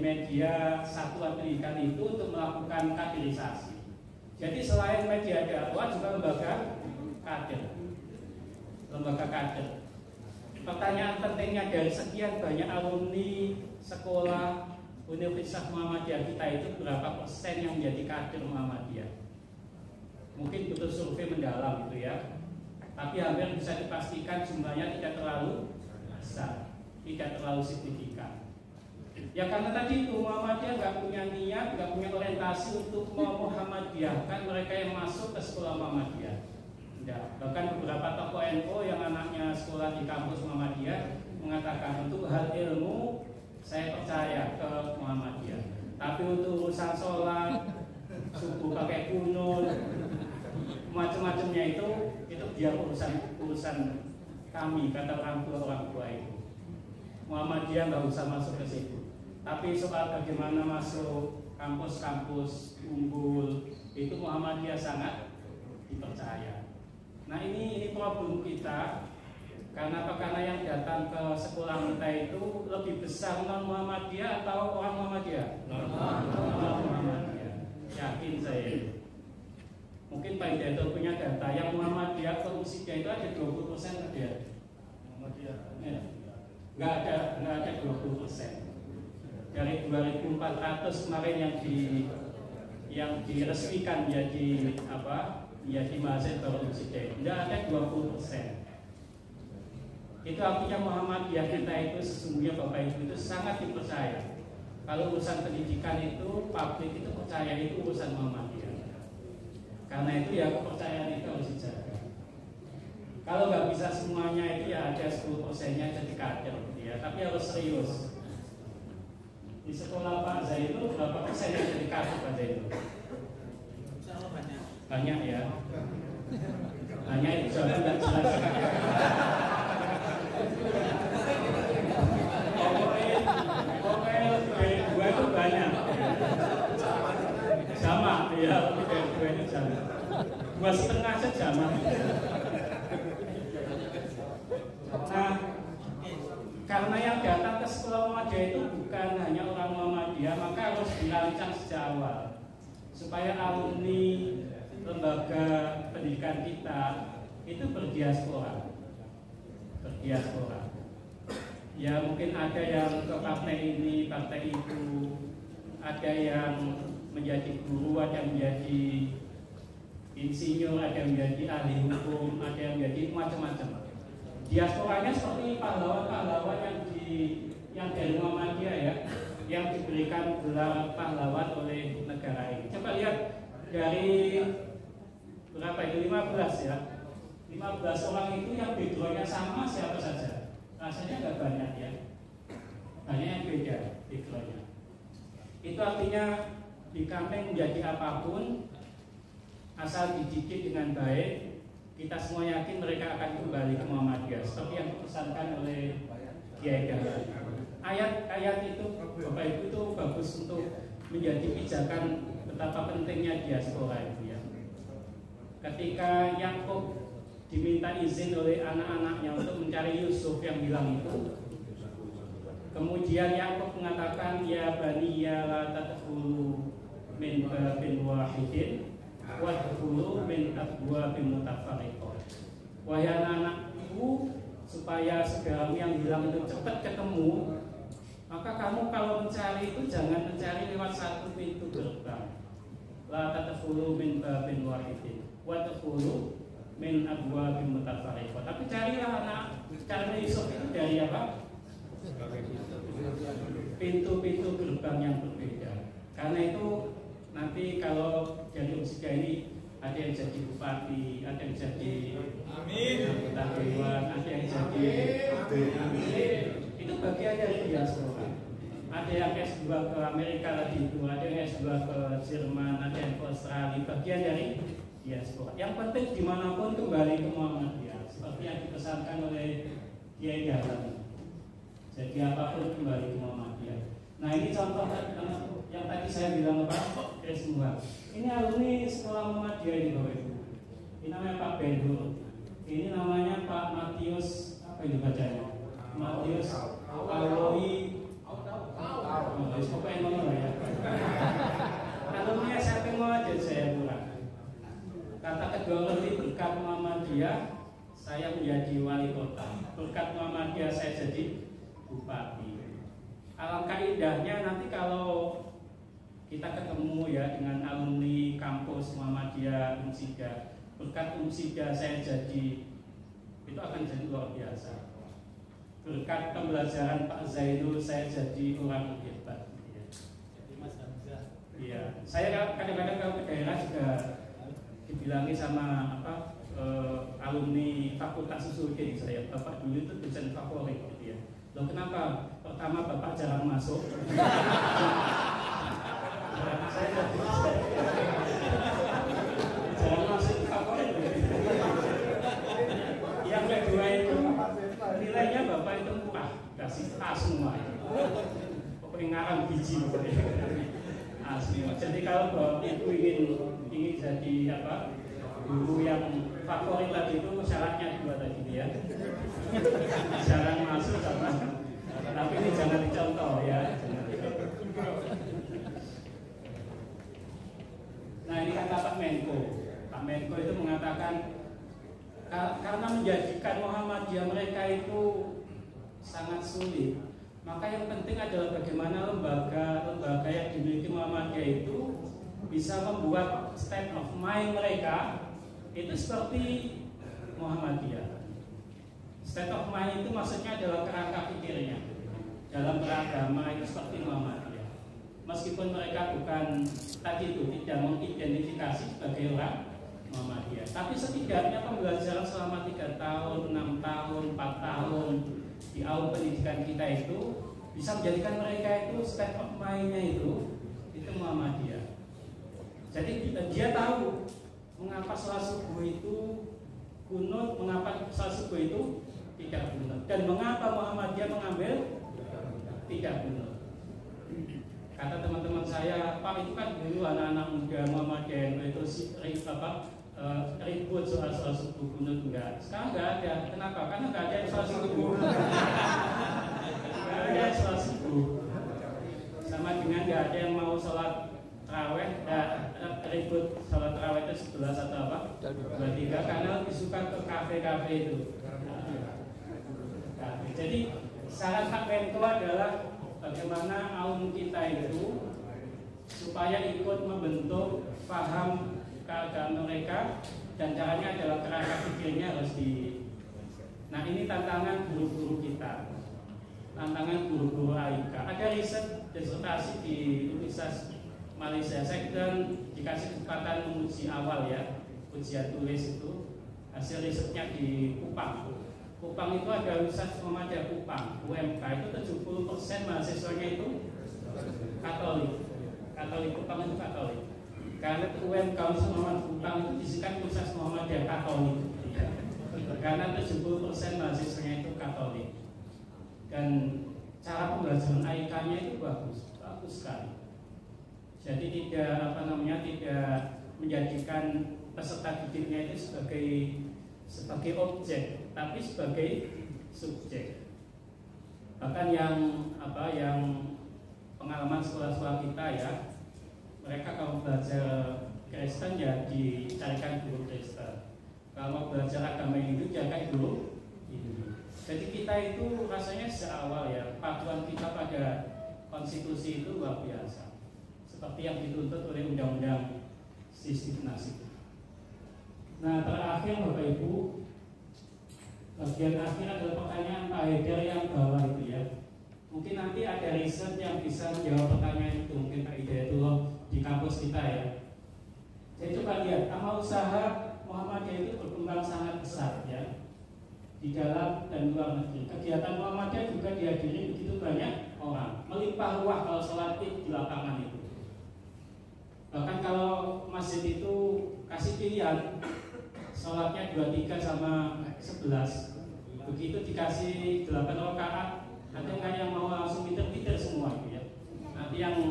media satuan pendidikan itu untuk melakukan kaderisasi. Jadi selain media dakwah juga lembaga kader. Pertanyaan pentingnya dari sekian banyak alumni sekolah Universitas Muhammadiyah kita itu berapa persen yang menjadi kader Muhammadiyah? Mungkin butuh survei mendalam gitu ya. Tapi hampir bisa dipastikan jumlahnya tidak terlalu besar, tidak terlalu signifikan. Ya karena tadi itu Muhammadiyah nggak punya niat, nggak punya orientasi untuk memuhammadiyahkan mereka yang masuk ke sekolah Muhammadiyah. Ya, bahkan beberapa tokoh NU yang anaknya sekolah di kampus Muhammadiyah mengatakan untuk hal ilmu saya percaya ke Muhammadiyah, tapi untuk urusan sholat, subuh pakai kunut, macam-macamnya itu biar urusan kami, kata orang tua itu. Muhammadiyah nggak usah masuk ke situ. Tapi soal bagaimana masuk kampus-kampus unggul itu Muhammadiyah sangat dipercaya. Nah ini problem kita. Karena apa? Karena yang datang ke sekolah kita itu lebih besar non Muhammadiyah atau orang Muhammadiyah? Non Muhammadiyah. Yakin saya. Mungkin Pak Hidayat punya data yang Muhammadiyah korupsinya itu ada 20% kan dia? Muhammadiyah. Ya. Nggak ada 20%. Dari 2.400 kemarin yang diresmikan menjadi mahasiswa korupsinya, nggak ada 20%. Itu artinya Muhammadiyah kita itu sesungguhnya Bapak Ibu itu sangat dipercaya. Kalau urusan pendidikan itu publik itu percaya itu urusan Muhammadiyah. Karena itu ya kepercayaan itu harus dijaga. Kalau nggak bisa semuanya itu ya ada 10%-nya jadi kader gitu ya. Tapi harus serius. Di sekolah Pak Zainul berapa persen yang jadi kader Pak Zainul? Banyak ya. Banyak itu jawaban nggak jelas. Pokoknya dari dua itu banyak. Sama, ya lebih dari dua itu sama. 2,5 aja sama. Nah, karena yang datang ke sekolah Muhammadiyah itu bukan hanya orang Muhammadiyah, maka harus dirancang sejak awal supaya alumni lembaga pendidikan kita itu berdiaspora. Ya mungkin ada yang ke partai ini, partai itu, ada yang menjadi guru, ada yang menjadi insinyur, ada yang menjadi ahli hukum, ada yang menjadi macam-macam. Diasporanya seperti pahlawan-pahlawan yang dari Muhammadiyah ya, yang diberikan gelar pahlawan oleh negara ini. Coba lihat dari berapa itu 15 ya, 15 orang itu yang backgroundnya sama siapa saja? Rasanya nggak banyak ya, banyak yang beda backgroundnya. Itu artinya di kampung menjadi apapun, asal dididik dengan baik, kita semua yakin mereka akan kembali ke Muhammadiyah seperti yang dipesankan oleh Kiai Dahlan. Ayat-ayat itu Bapak Ibu itu bagus untuk menjadi pijakan betapa pentingnya diaspora itu ya. Ketika Yakub diminta izin oleh anak-anaknya untuk mencari Yusuf yang hilang itu, kemudian Yakub mengatakan ya bani ya la tadkhulu min babin wahidin wadkhulu min abwabin mutafarriqah. Wahai anak-anakku, supaya saudaramu yang hilang itu cepat ketemu, maka kamu kalau mencari itu jangan mencari lewat satu pintu gerbang. La tadkhulu min babin wahidin wadkhulu min abwabin mutafarriqah. Tapi carilah Yusuf itu dari apa? Pintu-pintu gerbang yang berbeda. Karena itu nanti kalau jadi usia ini ada yang jadi bupati, ada yang jadi anggota dewan, ada yang jadi itu bagian dari diaspora. Ada yang S2 ke Amerika lagi itu, ada yang S2 ke Jerman, ada yang ke Australia, bagian dari diaspora. Yang penting dimanapun kembali ke Muhammadiyah, seperti yang dipesankan oleh Kiai Dahlan. Jadi apapun kembali ke Muhammadiyah. Nah ini contoh yang tadi saya bilang apa? Semua. Ini alumni sekolah Muhammadiyah ini Bapak Ibu. Ini namanya Pak Benhur. Ini namanya Pak Matius, apa ini bacanya? Matius Aloi. Pokoknya ngomong ya. Alumni SMP Muhammadiyah Jayapura. Kata kedua lebih berkat Muhammadiyah saya menjadi wali kota. Berkat Muhammadiyah saya jadi bupati. Alangkah indahnya nanti kalau kita ketemu ya dengan alumni kampus Muhammadiyah Unsida. Berkat Unsida saya jadi, itu akan jadi luar biasa. Berkat pembelajaran Pak Zainul saya jadi orang hebat. Jadi Mas Hamzah. Iya, saya kadang-kadang kalau ke daerah juga dibilangi sama alumni Fakultas Sosiologi saya. Bapak dulu itu dosen favorit gitu ya. Loh kenapa? Pertama Bapak jarang masuk. Saya jarang masuk favorit. Yang kedua itu nilainya Bapak itu murah, kasih A semua. Pokoknya ngarang biji asli. Jadi kalau Bapak itu ingin jadi guru yang favorit tadi itu syaratnya dua tadi ya. Jarang masuk sama, tapi ini jangan dicontoh ya. Nah ini kata Pak Menko. Pak Menko itu mengatakan karena menjadikan Muhammadiyah mereka itu sangat sulit, maka yang penting adalah bagaimana lembaga yang dimiliki Muhammadiyah itu bisa membuat state of mind mereka itu seperti Muhammadiyah. State of mind itu maksudnya adalah kerangka pikirnya dalam beragama itu seperti Muhammadiyah. Meskipun mereka bukan tadi itu tidak mengidentifikasi sebagai orang Muhammadiyah, tapi setidaknya pembelajaran selama 3 tahun, 6 tahun, 4 tahun di awal pendidikan kita itu bisa menjadikan mereka itu state of mind-nya itu Muhammadiyah. Jadi dia tahu mengapa sholat subuh itu kunut, mengapa sholat subuh itu tidak kunut, dan mengapa Muhammadiyah mengambil tidak kunut. Kata teman-teman saya, Pak itu kan dulu anak-anak muda Muhammadiyah itu ribut soal subuh kunut enggak. Sekarang enggak ada. Kenapa? Karena enggak ada yang sholat subuh. Enggak ada yang sholat subuh. Sama dengan enggak ada yang mau sholat tarawih, ribut sholat tarawih itu 11 atau apa? 23 karena lebih suka ke kafe-kafe itu. Jadi syarat hak itu adalah bagaimana kaum kita itu supaya ikut membentuk paham keagamaan mereka, dan caranya adalah kerangka pikirnya harus di. Nah ini tantangan guru-guru kita, tantangan guru-guru AIK. Ada riset disertasi di Universitas Malaysia. Saya dan dikasih kesempatan menguji awal ya, ujian tulis itu. Hasil risetnya di Kupang. Kupang itu ada Universitas Muhammadiyah Kupang, UMK itu 70% mahasiswanya itu Katolik. Katolik Kupang itu Katolik. Karena UMK Universitas Kupang itu disikan Universitas Muhammadiyah Katolik. Karena 70% mahasiswanya itu Katolik. Dan cara pembelajaran AIK-nya itu bagus sekali. Jadi tidak tidak menjadikan peserta didiknya itu sebagai objek, tapi sebagai subjek. Bahkan yang pengalaman sekolah-sekolah kita ya, mereka kalau belajar Kristen ya dicarikan guru Kristen. Kalau mau belajar agama Hindu carikan guru Hindu. Jadi kita itu rasanya sejak awal ya, patuhan kita pada konstitusi itu luar biasa. Seperti yang dituntut oleh Undang-Undang Sistem Nasib. Nah terakhir Bapak Ibu, bagian akhir adalah pertanyaan Pak Haidar yang bawah itu ya. Mungkin nanti ada riset yang bisa menjawab pertanyaan itu, mungkin Pak Hidayatullah di kampus kita ya. Saya coba lihat, amal usaha Muhammadiyah itu berkembang sangat besar ya, di dalam dan luar negeri. Kegiatan Muhammadiyah juga dihadiri begitu banyak orang, melimpah ruah kalau sholat id di lapangan itu. Bahkan kalau masjid itu kasih pilihan, sholatnya 23 sama 11. Begitu dikasih 8 rakaat, ada nggak yang mau langsung pinter-pinter semua gitu ya. Nanti yang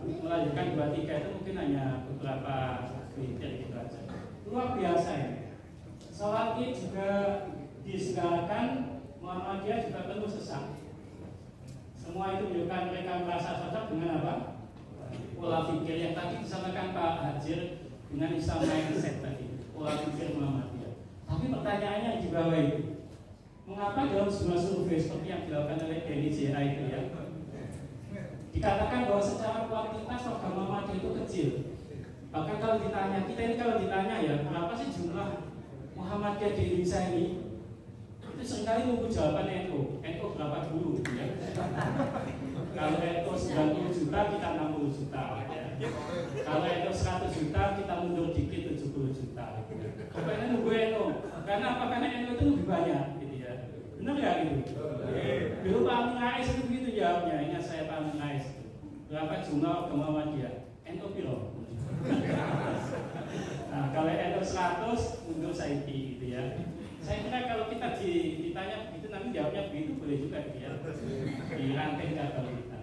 melanjutkan 23 itu mungkin hanya beberapa pinter gitu aja. Luar biasa ya. Sholat Id juga disegarakan, Muhammadiyah juga penuh sesak. Semua itu menunjukkan mereka merasa cocok dengan apa? Pola pikir yang tadi disampaikan Pak Hajir dengan Islam mindset tadi, pola pikir Muhammadiyah. Tapi pertanyaannya di bawah itu, mengapa dalam sebuah survei seperti yang dilakukan oleh DNIJA itu ya, dikatakan bahwa secara kuantitas warga Muhammadiyah itu kecil. Bahkan kalau ditanya, kita ini kalau ditanya ya, berapa sih jumlah Muhammadiyah di Indonesia ini? Itu seringkali nunggu jawaban NU berapa dulu gitu ya. Kalau NU 90 juta, kita 60 juta ya. Kalau NU 100 juta, kita mundur dikit 70 juta gitu ya. Karena nunggu NU. Karena apa? Karena NU itu lebih banyak gitu ya. Benar nggak gitu? Dulu Pak Amin Rais itu begitu jawabnya. Ingat saya Pak Amin Rais. Berapa jumlah warga Muhammadiyah? NU piro? Nah, kalau NU 100 mundur saiki gitu ya. Saya kira kalau kita ditanya begitu nanti jawabnya begitu boleh juga gitu ya. Dirangkai kalau kita.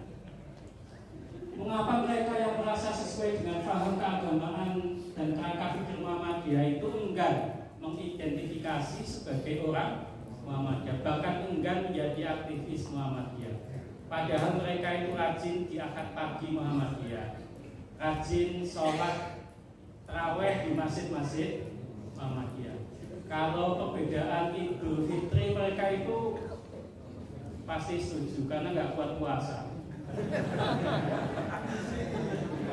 Mengapa mereka yang merasa sesuai dengan paham keagamaan dan kerangka pikir Muhammadiyah itu enggan mengidentifikasi sebagai orang Muhammadiyah, bahkan enggan menjadi aktivis Muhammadiyah. Padahal mereka itu rajin di akad pagi Muhammadiyah, rajin sholat taraweh di masjid-masjid Muhammadiyah. Kalau perbedaan Idul Fitri mereka itu pasti setuju karena nggak kuat puasa,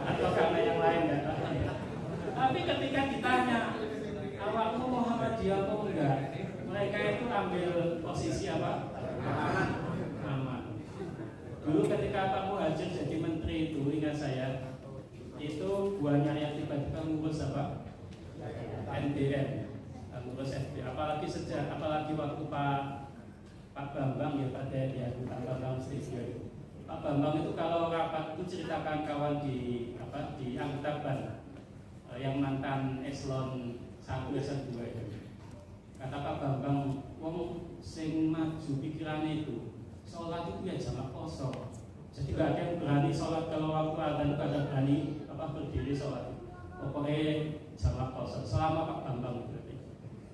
atau karena yang lain nggak tahu. Tapi ketika ditanya awakmu Muhammadiyah atau enggak, mereka itu ambil posisi apa? Aman. Dulu ketika Pak Muhajir jadi menteri itu, ingat saya, itu buahnya yang tiba-tiba ngurus apa? NDN, ngurus FD. Apalagi waktu Pak Bambang ya, Pak Bambang Studio. Pak Bambang itu kalau rapat itu ceritakan kawan di anggota BAN yang mantan eselon 1 eselon 2 itu. Kata Pak Bambang, wong sing maju pikirannya itu sholat itu ya jamak kosong. Jadi gak ada yang berani sholat kalau waktu adzan, gak ada berani berdiri sholat. Pokoknya jamak kosong. Selama Pak Bambang berarti.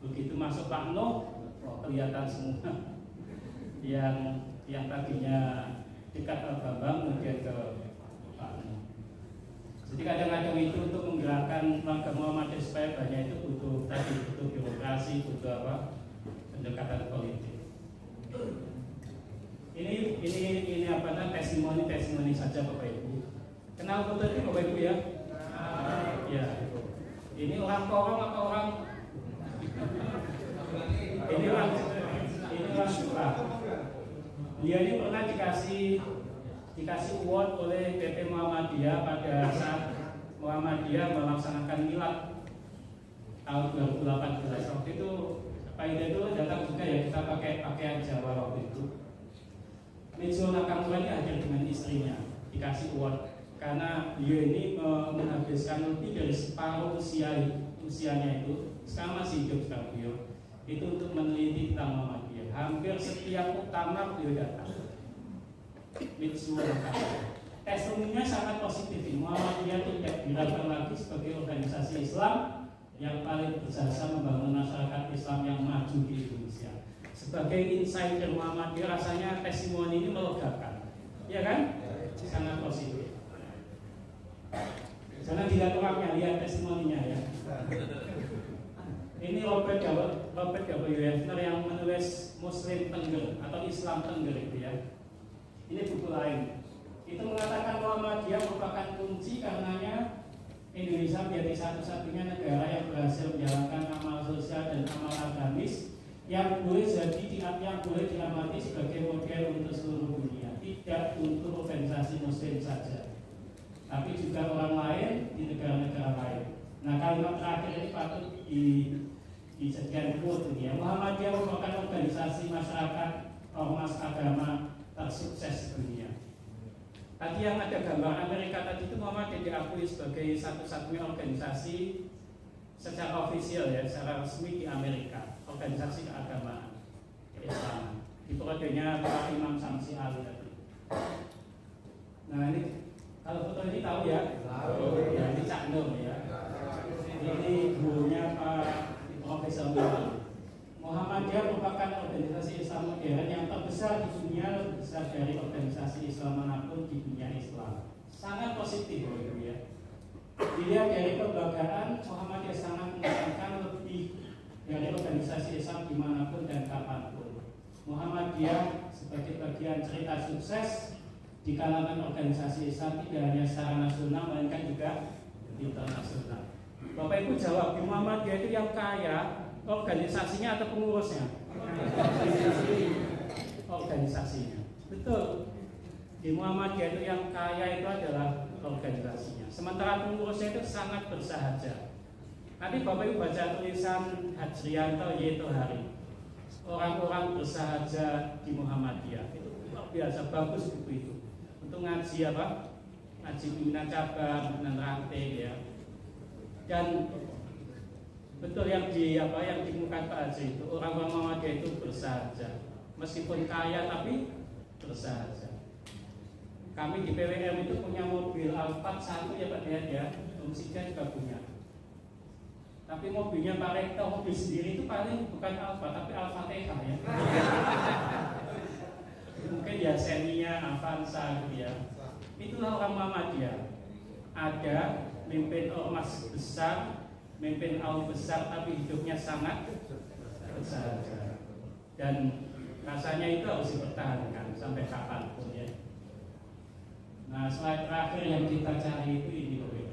Begitu masuk Pak Nuh, kelihatan semua yang tadinya dekat Pak Bambang kemudian ke Pak Nuh. Jadi kadang-kadang itu untuk menggerakkan warga Muhammadiyah supaya banyak itu butuh birokrasi, butuh pendekatan politik. Ini testimoni saja Bapak Ibu. Kenal betul ini Bapak Ibu ya? Ya. Ini orang Korong atau orang? Ini orang Surah. Dia ini pernah dikasih award oleh PP Muhammadiyah pada saat Muhammadiyah melaksanakan milad tahun 2018. Waktu itu Pak Ida itu datang juga ya, kita pakai pakaian Jawa waktu itu. Mejo Nakamura ini hadir dengan istrinya, dikasih award karena dia ini menghabiskan lebih dari separuh usianya itu, sekarang masih hidup sekarang beliau, itu untuk meneliti tentang Muhammadiyah. Hampir setiap muktamar beliau datang. Mejo Nakamura. Testimoninya sangat positif. Muhammadiyah tidak diragukan lagi sebagai organisasi Islam yang paling berjasa membangun masyarakat Islam yang maju di Indonesia. Sebagai insider Muhammadiyah, rasanya testimoni ini melegakan, ya kan? Sangat positif. Jangan dilihat orangnya, lihat testimoninya ya. Ini Robert W. Hefner yang menulis Muslim Tengger atau Islam Tengger itu ya. Ini buku lain. Itu mengatakan Muhammadiyah merupakan kunci karenanya Indonesia menjadi satu-satunya negara yang berhasil menjalankan amal sosial dan amal agamis yang boleh diamati sebagai model untuk seluruh dunia, tidak untuk organisasi Muslim saja, tapi juga orang lain di negara-negara lain. Nah, kalimat terakhir ini patut dijadikan quote ini ya. Muhammadiyah merupakan organisasi masyarakat ormas agama tersukses di dunia. Tadi yang ada gambar Amerika tadi itu Muhammadiyah diakui sebagai satu-satunya organisasi secara ofisial ya, secara resmi di Amerika, organisasi keagamaan Islam. Itu kodenya Pak Imam Samsi Ali tadi. Nah ini kalau foto ini tahu ya? Tahu. Ya, ini Cak Nur ya. Ini gurunya Pak Profesor Nur. Muhammadiyah merupakan organisasi Islam modern yang terbesar di dunia, lebih besar dari organisasi Islam manapun di dunia Islam. Sangat positif loh itu ya. Dilihat dari kelembagaan, Muhammadiyah sangat menekankan lebih dari organisasi Islam dimanapun dan kapanpun. Muhammadiyah sebagai bagian cerita sukses di kalangan organisasi Islam tidak hanya secara nasional melainkan juga internasional. Bapak Ibu jawab, di Muhammadiyah itu yang kaya organisasinya atau pengurusnya? Organisasinya. Betul. Di Muhammadiyah itu yang kaya itu adalah organisasinya. Sementara pengurusnya itu sangat bersahaja. Nanti Bapak Ibu baca tulisan Hajrianto yaitu hari orang-orang bersahaja di Muhammadiyah. Itu luar biasa, bagus buku itu. Untuk ngaji apa? Ngaji pimpinan cabang, pimpinan ranting ya. Dan betul yang dimukat Pak Haji itu, orang-orang Muhammadiyah itu bersahaja. Meskipun kaya tapi bersahaja. Kami di PWM itu punya mobil Alphard 1 ya Pak Dayat ya, Umsida juga punya. Tapi mobilnya Pak Rektor, mobil sendiri itu paling bukan Alphard tapi Alpha-TH ya. Mungkin ya Xenia, Avanza gitu ya. Itulah orang Muhammadiyah. Ada mimpin ormas besar, mimpin kaum besar tapi hidupnya sangat bersahaja. Dan rasanya itu harus dipertahankan sampai kapanpun ya. Nah, slide terakhir yang kita cari itu ini loh ya.